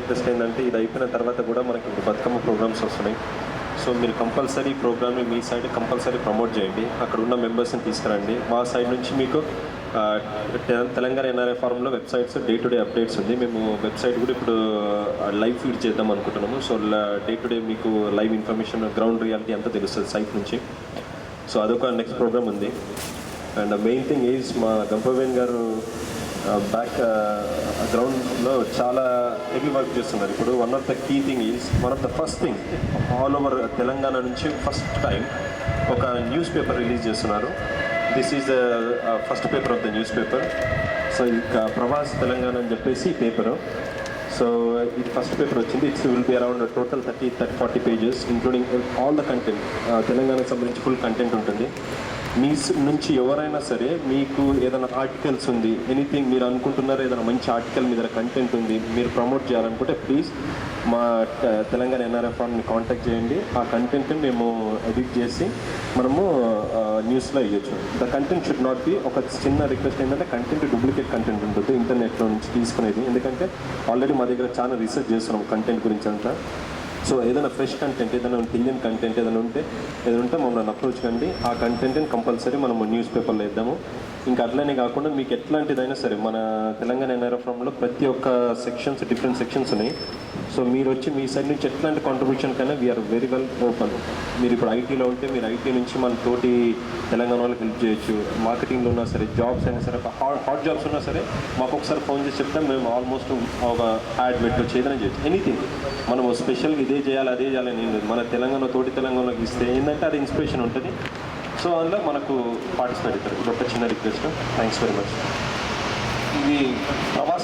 Request ఏంటంటే ఇది అయిపోయిన తర్వాత కూడా మనకి ఇప్పుడు బతుకమ్మ ప్రోగ్రామ్స్ వస్తున్నాయి. సో మీరు కంపల్సరీ ప్రోగ్రామ్ని మీ సైడ్ కంపల్సరీ ప్రమోట్ చేయండి. అక్కడ ఉన్న మెంబర్స్ని తీసుకురండి. మా సైడ్ నుంచి మీకు తెలంగాణ ఎన్ఆర్ఐ ఫారంలో websites day to day updates ఉంది. మేము వెబ్సైట్ కూడా ఇప్పుడు లైవ్ ఫీడ్ చేద్దాం అనుకుంటున్నాము. సో డే టు డే మీకు లైవ్ ఇన్ఫర్మేషన్, గ్రౌండ్ రియాలిటీ అంతా తెలుస్తుంది సైట్ నుంచి. సో అదొక నెక్స్ట్ ప్రోగ్రామ్ ఉంది. అండ్ మెయిన్ థింగ్ ఈజ్ మా గంపవేణ్ గారు బ్యాక్ గ్రౌండ్లో చాలా హెవీ వర్క్ చేస్తున్నారు. ఇప్పుడు one of the key thing is one of the first thing all over Telangana నుంచి ఫస్ట్ టైం ఒక న్యూస్ పేపర్ రిలీజ్ చేస్తున్నారు. This is the first paper of the newspaper. So ఇక ప్రవాస్ తెలంగాణ అని చెప్పేసి పేపరు. సో ఇది first paper వచ్చింది. It's will be around total 30-40 pages including all the content. తెలంగాణకు సంబంధించి ఫుల్ కంటెంట్ ఉంటుంది. మీ నుంచి ఎవరైనా సరే మీకు ఏదైనా ఆర్టికల్స్ ఉంది, ఎనీథింగ్ మీరు అనుకుంటున్నారు, ఏదైనా మంచి ఆర్టికల్ మీద కంటెంట్ ఉంది, మీరు ప్రమోట్ చేయాలనుకుంటే ప్లీజ్ మా తెలంగాణ ఎన్ఆర్ఐ ఫార్మ్ని కాంటాక్ట్ చేయండి. ఆ కంటెంట్ని మేము ఎడిట్ చేసి మనము న్యూస్లో ఇవ్వచ్చు. The content should not be, ఒక చిన్న రిక్వెస్ట్ ఏంటంటే కంటెంట్ డూప్లికేట్ కంటెంట్ ఉంటుంది ఇంటర్నెట్లో నుంచి తీసుకునేది. ఎందుకంటే ఆల్రెడీ మా దగ్గర చాలా రీసెర్చ్ చేస్తున్నాం కంటెంట్ గురించి అంతా. సో ఏదైనా ఫ్రెష్ కంటెంట్, ఏదైనా ఇండియన్ కంటెంట్ ఏదైనా ఉంటే మమ్మల్ని అప్రోచ్ కండి. ఆ కంటెంట్ని కంపల్సరీ మనము న్యూస్ పేపర్లో ఇద్దాము. ఇంకా అట్లనే కాకుండా మీకు ఎట్లాంటిదైనా సరే మన తెలంగాణ ఎన్ఆర్ఐ ఫారంలో ప్రతి ఒక్క సెక్షన్స్, డిఫరెంట్ సెక్షన్స్ ఉన్నాయి. సో మీరు వచ్చి మీ సైడ్ నుంచి ఎట్లాంటి కాంట్రిబ్యూషన్ కన్నా వీఆర్ వెరీ వెల్ ఓపెన్. మీరు ఇప్పుడు ఐటీలో ఉంటే మీరు ఐటీ నుంచి మన తోటి తెలంగాణ వాళ్ళకి హెల్ప్ చేయొచ్చు. మార్కెటింగ్లో ఉన్నా సరే, జాబ్స్ అయినా సరే, హాట్ జాబ్స్ ఉన్నా సరే మాకు ఒకసారి ఫోన్ చేసి చెప్తే మేము ఆల్మోస్ట్ ఒక యాడ్ పెట్టవచ్చు, ఏదైనా చేయొచ్చు. ఎనీథింగ్ మనము స్పెషల్గా ఇదే చేయాలి అదే చేయాలని ఏం లేదు. మన తెలంగాణ తోటి తెలంగాణకి ఇస్తే ఏంటంటే అది ఇన్స్పిరేషన్ ఉంటుంది. సో అందులో మనకు పార్టిసిపేట్ అవుతారు. ఇది ఒక చిన్న రిక్వెస్ట్. Thanks very much. ఇది ప్రవాస